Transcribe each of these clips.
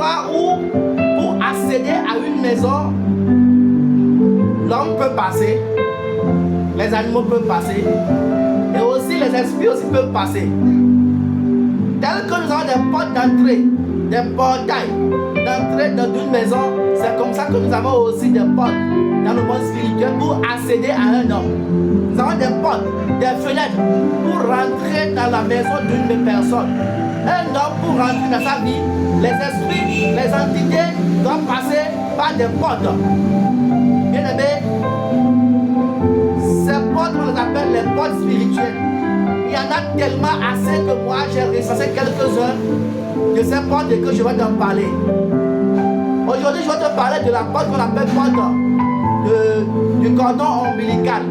endroit où, pour accéder à une maison, l'homme peut passer, les animaux peuvent passer, et aussi les esprits aussi peuvent passer. Tel que nous avons des portes d'entrée, des portails d'entrée dans une maison, c'est comme ça que nous avons aussi des portes dans le monde spirituel pour accéder à un homme. Nous avons des portes, des fenêtres pour rentrer dans la maison d'une personne. Un homme pour rentrer dans sa vie, les esprits, les entités doivent passer par des portes. Bien aimé, ces portes, on les appelle les portes spirituelles. Il y en a tellement assez que moi j'ai recensé quelques-uns de ces portes et que je vais t'en parler. Aujourd'hui, je vais te parler de la porte qu'on appelle porte du cordon ombilical,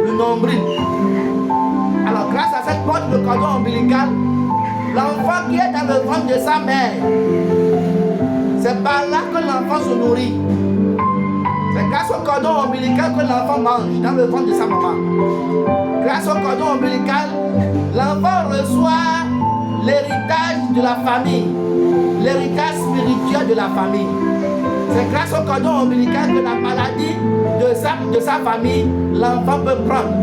le nombril. Alors, grâce à cette porte de cordon ombilical, l'enfant qui est dans le ventre de sa mère, c'est par là que l'enfant se nourrit. C'est grâce au cordon ombilical que l'enfant mange dans le ventre de sa maman. Grâce au cordon ombilical, l'enfant reçoit l'héritage de la famille, l'héritage spirituel de la famille. C'est grâce au cordon ombilical que la maladie de sa famille, l'enfant peut prendre.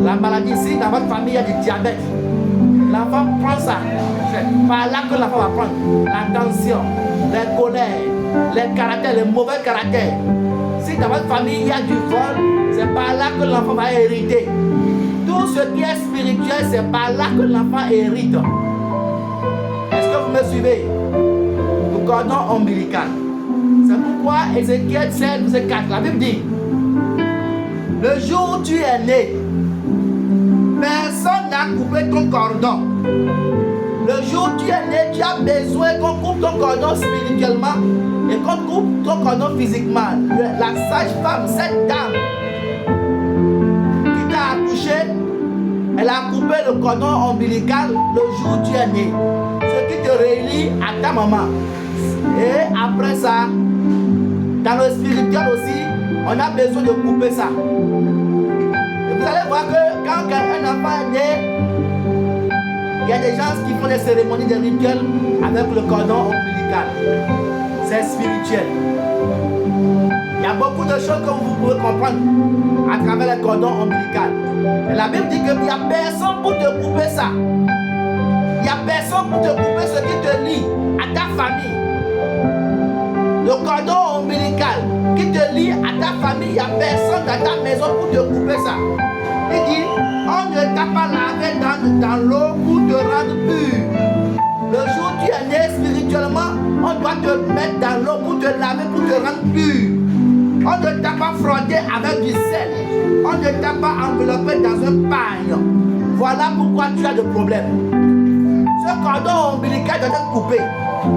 La maladie ici, dans votre famille, il y a du diabète. L'enfant prend ça. C'est par là que l'enfant va prendre la tension, les colères, les caractères, les mauvais caractères. Si dans votre famille, il y a du vol, c'est par là que l'enfant va hériter. Tout ce qui est spirituel, c'est par là que l'enfant hérite. Est-ce que vous me suivez? Le cordon ombilical. C'est pourquoi Ézéchiel 7, verset 4, la Bible dit: le jour où tu es né, personne n'a coupé ton cordon. Le jour où tu es né, tu as besoin qu'on coupe ton cordon spirituellement et qu'on coupe ton cordon physiquement. La sage-femme, cette dame qui t'a accouché, elle a coupé le cordon ombilical le jour où tu es né. Ce qui te relie à ta maman. Et après ça, dans le spirituel aussi, on a besoin de couper ça. Et vous allez voir que quand un enfant est né, il y a des gens qui font des cérémonies, des rituels avec le cordon ombilical. C'est spirituel. Il y a beaucoup de choses que vous pouvez comprendre à travers le cordon ombilical. Et la Bible dit qu'il n'y a personne pour te couper ça. Il n'y a personne pour te couper ce qui te lie à ta famille. Le cordon ombilical qui te lie à ta famille, il n'y a personne dans ta maison pour te couper ça. Il dit, on ne t'a pas lavé dans l'eau pour te rendre pur. Le jour où tu es né spirituellement, on doit te mettre dans l'eau pour te laver, pour te rendre pur. On ne t'a pas frotté avec du sel. On ne t'a pas enveloppé dans un pagne. Voilà pourquoi tu as des problèmes. Ce cordon ombilical doit être coupé.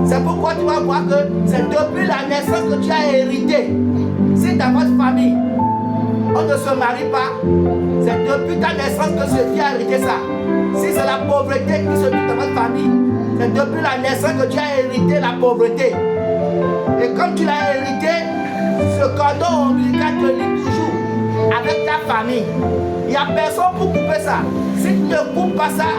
C'est pourquoi tu vas voir que c'est depuis la naissance que tu as hérité. Si dans votre famille, on ne se marie pas, c'est depuis ta naissance que tu as hérité ça. Si c'est la pauvreté qui se trouve dans votre famille, c'est depuis la naissance que tu as hérité la pauvreté. Et comme tu l'as hérité, ce cordon ombilical te lie toujours avec ta famille. Il n'y a personne pour couper ça. Si tu ne coupes pas ça,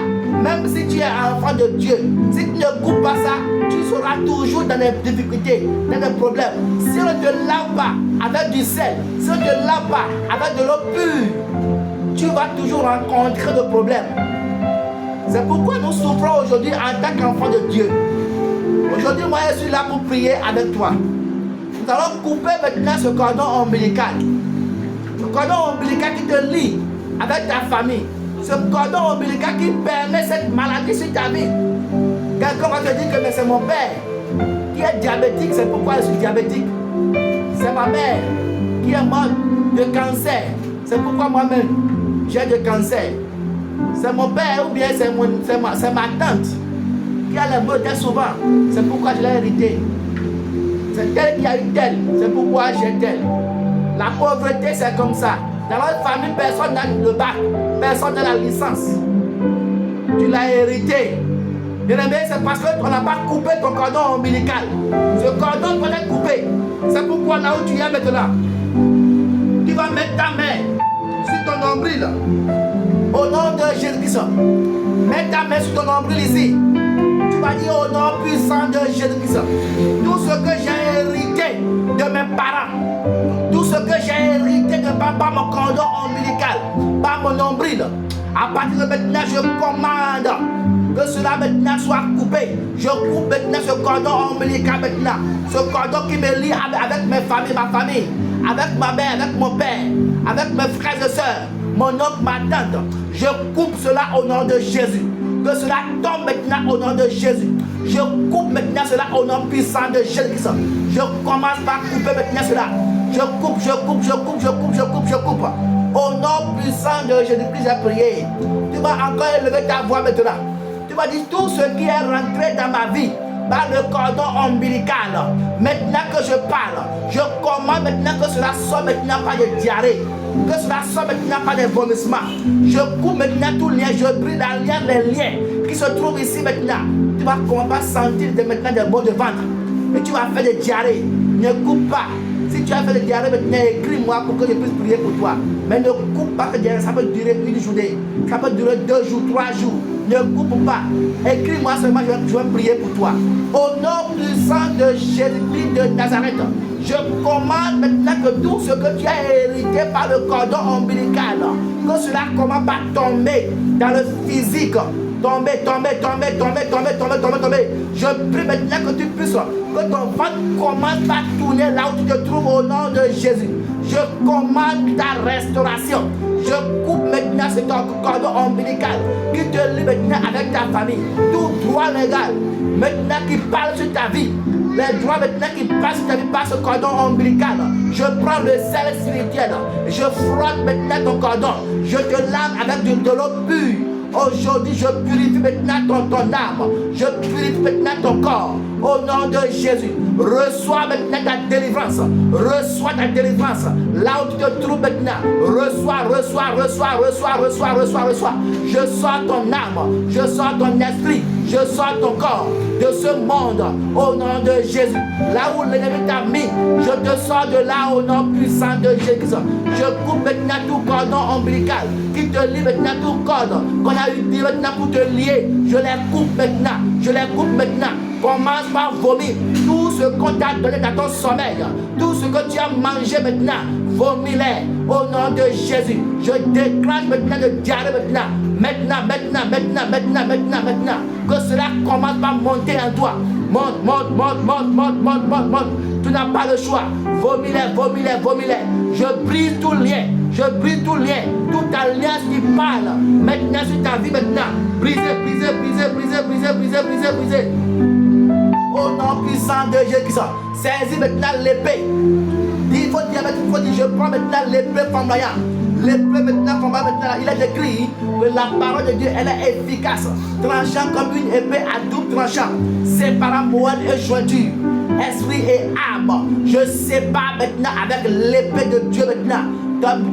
même si tu es enfant de Dieu, si tu ne coupes pas ça, tu seras toujours dans des difficultés, dans des problèmes. Si on ne te lave pas avec du sel, si on ne te lave pas avec de l'eau pure, tu vas toujours rencontrer des problèmes. C'est pourquoi nous souffrons aujourd'hui en tant qu'enfants de Dieu. Aujourd'hui, moi, je suis là pour prier avec toi. Nous allons couper maintenant ce cordon ombilical. Le cordon ombilical qui te lie avec ta famille. Ce cordon ombilical qui permet cette maladie sur ta vie. Quelqu'un va te dire que mais c'est mon père qui est diabétique, c'est pourquoi je suis diabétique. C'est ma mère qui est morte de cancer, c'est pourquoi moi-même j'ai de cancer. C'est mon père ou bien c'est ma tante qui a les beautés souvent, c'est pourquoi je l'ai hérité. C'est elle qui a eu tel, c'est pourquoi j'ai tel. La pauvreté c'est comme ça. Dans notre famille, personne n'a le bac, personne n'a la licence. Tu l'as hérité. Bien aimé, c'est parce qu'on n'a pas coupé ton cordon ombilical. Ce cordon doit être coupé. C'est pourquoi là où tu es maintenant, tu vas mettre ta main sur ton nombril. Au nom de Jésus-Christ, mets ta main sur ton nombril ici. Tu vas dire au nom puissant de Jésus-Christ. Tout ce que j'ai hérité de mes parents, tout ce que j'ai hérité de par mon cordon ombilical, par mon nombril, à partir de maintenant, je commande que cela maintenant soit coupé. Je coupe maintenant ce cordon ombilical maintenant. Ce cordon qui me lie avec mes familles, ma famille, avec ma mère, avec mon père, avec mes frères et sœurs, mon oncle, ma tante. Je coupe cela au nom de Jésus. Que cela tombe maintenant au nom de Jésus. Je coupe maintenant cela au nom puissant de Jésus-Christ. Je commence par couper maintenant cela. Je coupe, je coupe, je coupe, je coupe, je coupe, je coupe. Au nom puissant de Jésus-Christ, j'ai prié. Tu vas encore élever ta voix maintenant. Tu vas dire tout ce qui est rentré dans ma vie par le cordon ombilical. Maintenant que je parle, je commande maintenant que cela soit maintenant par des diarrhées. Que cela soit maintenant par des vomissements. Je coupe maintenant tout lien, je brise les liens qui se trouvent ici maintenant. Tu vas commencer à sentir maintenant des maux de ventre. Et tu vas faire des diarrhées. Ne coupe pas. Si tu as fait des diarrhées maintenant, écris-moi pour que je puisse prier pour toi. Mais ne coupe pas que diarrhée, ça peut durer une journée. Ça peut durer 2 jours, 3 jours. Ne coupe pas. Écris-moi seulement, je vais prier pour toi. Au nom puissant de Jésus-Christ de Nazareth, je commande maintenant que tout ce que tu as hérité par le cordon ombilical, que cela commence par tomber dans le physique. Tomber. Je prie maintenant que tu puisses, que ton ventre commence par tourner là où tu te trouves au nom de Jésus. Je commande ta restauration. Je coupe maintenant ce cordon ombilical qui te lie maintenant avec ta famille. Tout droit légal maintenant qui parle sur ta vie. Les droits maintenant qui passent sur ta vie par ce cordon ombilical. Je prends le sel spirituel. Je frotte maintenant ton cordon. Je te lave avec de l'eau pure. Aujourd'hui, je purifie maintenant ton âme. Je purifie maintenant ton corps. Au nom de Jésus, reçois maintenant ta délivrance. Reçois ta délivrance. Là où tu te trouves maintenant, reçois. Je sors ton âme. Je sors ton esprit. Je sors ton corps de ce monde. Au nom de Jésus. Là où l'ennemi t'a mis, je te sors de là au nom puissant de Jésus. Je coupe maintenant tout cordon ombilical qui te lie maintenant, tout cordon qu'on a utilisé maintenant pour te lier. Je les coupe maintenant. Commence par vomir tout ce qu'on t'a donné dans ton sommeil, tout ce que tu as mangé maintenant, vomis-les au nom de Jésus. Je déclenche maintenant de diarrhée maintenant, que cela commence par monter en toi. Monte. Tu n'as pas le choix. Vomis-les. Je brise tout lien. Toute alliance qui parle maintenant sur ta vie maintenant. Brisez. Au nom puissant de Jésus-Christ, saisis maintenant l'épée. Il faut dire, je prends maintenant l'épée flamboyante. L'épée maintenant flamboyante, il est écrit que la parole de Dieu, elle est efficace, tranchant comme une épée à double tranchant, séparant moelle et jointure, esprit et âme. Je sépare maintenant avec l'épée de Dieu maintenant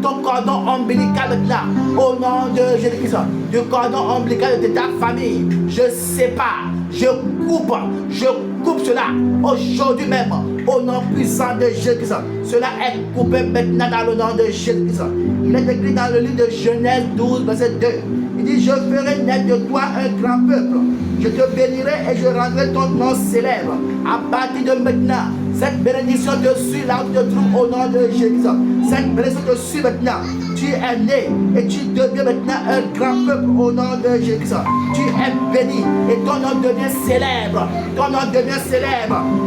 ton cordon ombilical maintenant, au nom de Jésus-Christ, du cordon ombilical de ta famille. Je sépare, je coupe cela aujourd'hui même, au nom puissant de Jésus-Christ. Cela est coupé maintenant dans le nom de Jésus-Christ. Il est écrit dans le livre de Genèse 12, verset 2. Il dit, je ferai naître de toi un grand peuple. Je te bénirai et je rendrai ton nom célèbre. À partir de maintenant, cette bénédiction te suit là où tu te trouves au nom de Jésus. Cette bénédiction te suit maintenant. Tu es né et tu deviens maintenant un grand peuple au nom de Jésus. Tu es béni et ton nom devient célèbre.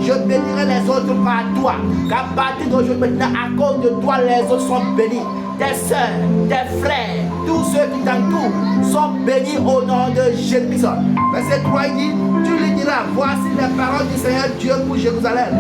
Je bénirai les autres par toi. Qu'à partir d'aujourd'hui maintenant, à cause de toi, les autres sont bénis. Tes soeurs, tes frères, tous ceux qui t'entourent sont bénis au nom de Jésus-Christ. Verset 3, il dit, tu lui diras, voici les paroles du Seigneur Dieu pour Jérusalem.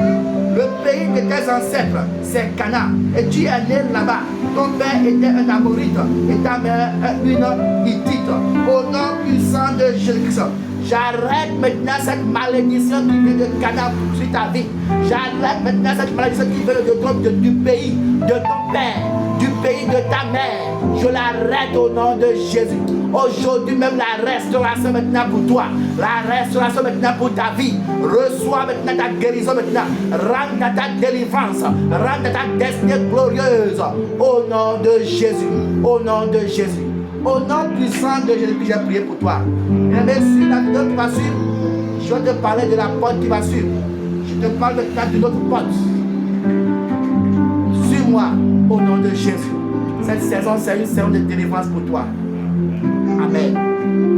Le pays de tes ancêtres, c'est Canaan. Et tu es né là-bas. Ton père était un Amorite et ta mère une Hittite. Au nom puissant de Jésus-Christ. J'arrête maintenant cette malédiction qui vient de Canaan sur ta vie. J'arrête maintenant cette malédiction qui vient du pays de ton père, du pays de ta mère. Je l'arrête au nom de Jésus. Aujourd'hui même la restauration maintenant pour toi. La restauration maintenant pour ta vie. Reçois maintenant ta guérison maintenant. Rentre dans ta délivrance. Rentre dans ta destinée glorieuse. Au nom de Jésus. Au nom de Jésus. Au nom puissant de Jésus, j'ai prié pour toi. Et bien, sur la vidéo qui va suivre, je Je vais te parler de la porte qui va suivre. Je te parle d'une autre porte. Suis-moi au nom de Jésus. Cette saison, c'est une saison de délivrance pour toi. Amen.